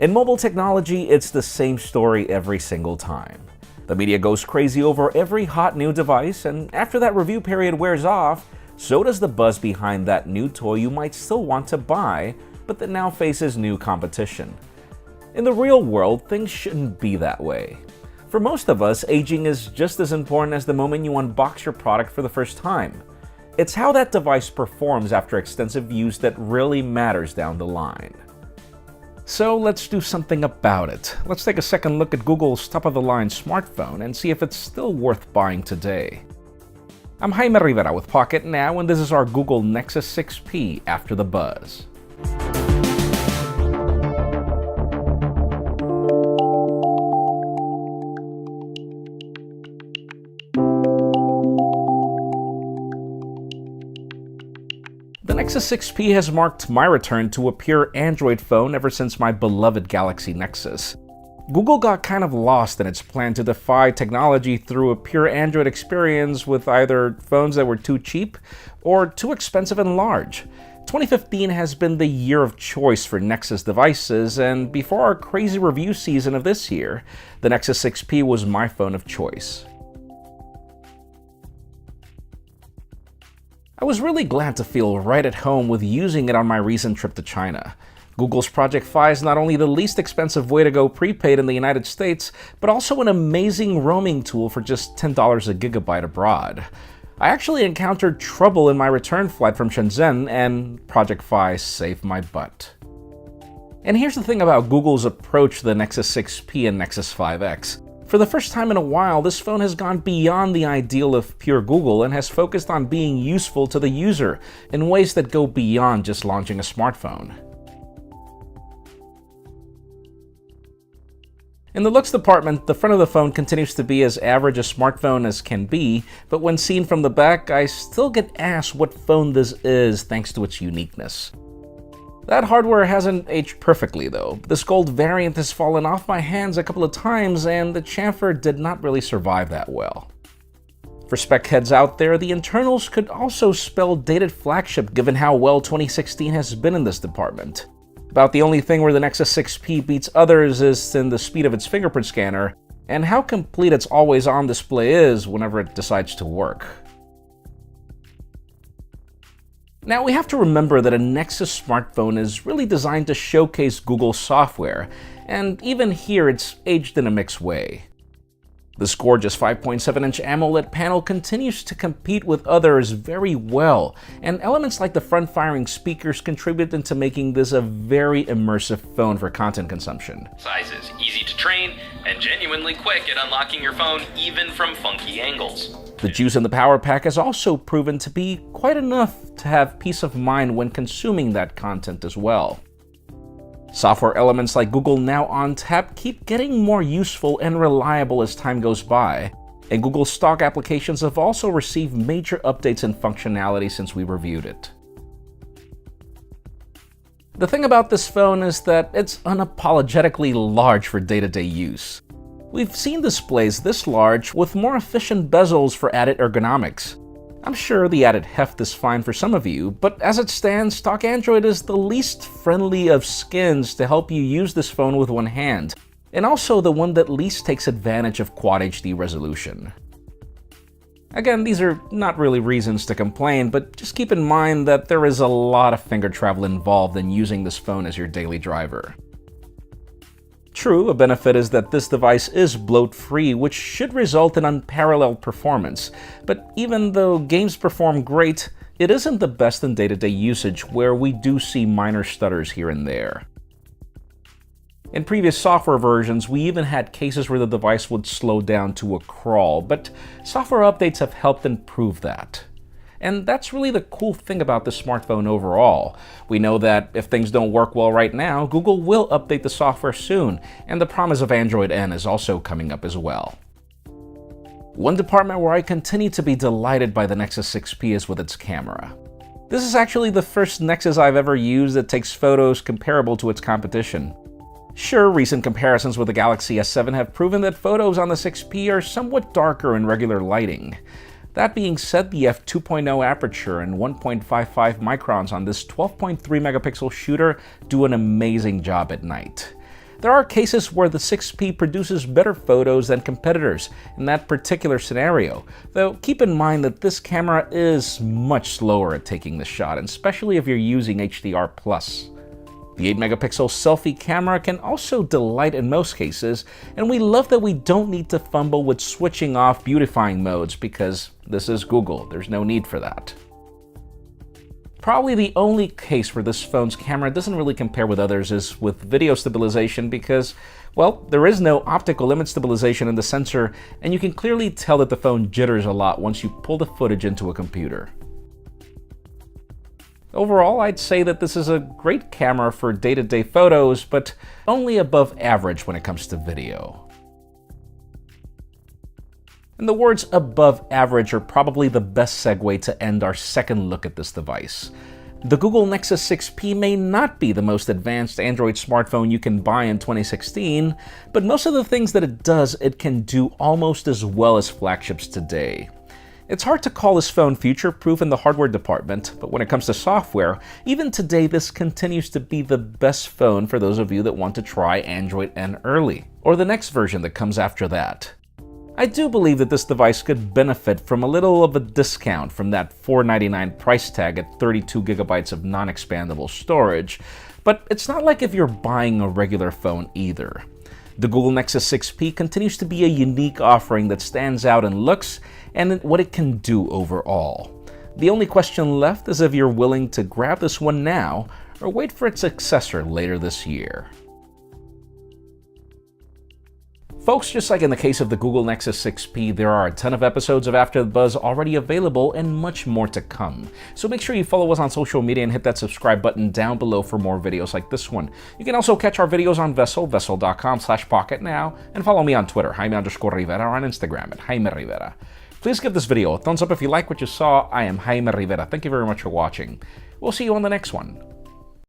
In mobile technology, it's the same story every single time. The media goes crazy over every hot new device, and after that review period wears off, so does the buzz behind that new toy you might still want to buy, but that now faces new competition. In the real world, things shouldn't be that way. For most of us, aging is just as important as the moment you unbox your product for the first time. It's how that device performs after extensive use that really matters down the line. So let's do something about it. Let's take a second look at Google's top-of-the-line smartphone and see if it's still worth buying today. I'm Jaime Rivera with Pocket Now, and this is our Google Nexus 6P After the Buzz. The Nexus 6P has marked my return to a pure Android phone ever since my beloved Galaxy Nexus. Google got kind of lost in its plan to defy technology through a pure Android experience with either phones that were too cheap or too expensive and large. 2015 has been the year of choice for Nexus devices, and before our crazy review season of this year, the Nexus 6P was my phone of choice. I was really glad to feel right at home with using it on my recent trip to China. Google's Project Fi is not only the least expensive way to go prepaid in the United States, but also an amazing roaming tool for just $10 a gigabyte abroad. I actually encountered trouble in my return flight from Shenzhen, and Project Fi saved my butt. And here's the thing about Google's approach to the Nexus 6P and Nexus 5X. For the first time in a while, this phone has gone beyond the ideal of pure Google and has focused on being useful to the user in ways that go beyond just launching a smartphone. In the looks department, the front of the phone continues to be as average a smartphone as can be, but when seen from the back, I still get asked what phone this is thanks to its uniqueness. That hardware hasn't aged perfectly though. This gold variant has fallen off my hands a couple of times, and the chamfer did not really survive that well. For spec heads out there, the internals could also spell dated flagship given how well 2016 has been in this department. About the only thing where the Nexus 6P beats others is in the speed of its fingerprint scanner, and how complete its always-on display is whenever it decides to work. Now, we have to remember that a Nexus smartphone is really designed to showcase Google software, and even here it's aged in a mixed way. This gorgeous 5.7-inch AMOLED panel continues to compete with others very well, and elements like the front-firing speakers contribute into making this a very immersive phone for content consumption. Sizes easy to train, and genuinely quick at unlocking your phone even from funky angles. The juice in the power pack has also proven to be quite enough to have peace of mind when consuming that content as well. Software elements like Google Now on Tap keep getting more useful and reliable as time goes by, and Google's stock applications have also received major updates in functionality since we reviewed it. The thing about this phone is that it's unapologetically large for day-to-day use. We've seen displays this large with more efficient bezels for added ergonomics. I'm sure the added heft is fine for some of you, but as it stands, stock Android is the least friendly of skins to help you use this phone with one hand, and also the one that least takes advantage of Quad HD resolution. Again, these are not really reasons to complain, but just keep in mind that there is a lot of finger travel involved in using this phone as your daily driver. True, a benefit is that this device is bloat-free, which should result in unparalleled performance, but even though games perform great, it isn't the best in day-to-day usage, where we do see minor stutters here and there. In previous software versions, we even had cases where the device would slow down to a crawl, but software updates have helped improve that. And that's really the cool thing about this smartphone overall. We know that if things don't work well right now, Google will update the software soon, and the promise of Android N is also coming up as well. One department where I continue to be delighted by the Nexus 6P is with its camera. This is actually the first Nexus I've ever used that takes photos comparable to its competition. Sure, recent comparisons with the Galaxy S7 have proven that photos on the 6P are somewhat darker in regular lighting. That being said, the f2.0 aperture and 1.55 microns on this 12.3 megapixel shooter do an amazing job at night. There are cases where the 6P produces better photos than competitors in that particular scenario, though keep in mind that this camera is much slower at taking the shot, especially if you're using HDR+. The 8-megapixel selfie camera can also delight in most cases, and we love that we don't need to fumble with switching off beautifying modes because this is Google, there's no need for that. Probably the only case where this phone's camera doesn't really compare with others is with video stabilization because, well, there is no optical image stabilization in the sensor, and you can clearly tell that the phone jitters a lot once you pull the footage into a computer. Overall, I'd say that this is a great camera for day-to-day photos, but only above average when it comes to video. And the words above average are probably the best segue to end our second look at this device. The Google Nexus 6P may not be the most advanced Android smartphone you can buy in 2016, but most of the things that it does, it can do almost as well as flagships today. It's hard to call this phone future-proof in the hardware department, but when it comes to software, even today this continues to be the best phone for those of you that want to try Android N early, or the next version that comes after that. I do believe that this device could benefit from a little of a discount from that $499 price tag at 32GB of non-expandable storage, but it's not like if you're buying a regular phone either. The Google Nexus 6P continues to be a unique offering that stands out in looks and in what it can do overall. The only question left is if you're willing to grab this one now or wait for its successor later this year. Folks, just like in the case of the Google Nexus 6P, there are a ton of episodes of After the Buzz already available and much more to come. So make sure you follow us on social media and hit that subscribe button down below for more videos like this one. You can also catch our videos on Vessel, vessel.com/pocketnow, and follow me on Twitter, Jaime_Rivera, or on Instagram at Jaime Rivera. Please give this video a thumbs up if you like what you saw. I am Jaime Rivera. Thank you very much for watching. We'll see you on the next one.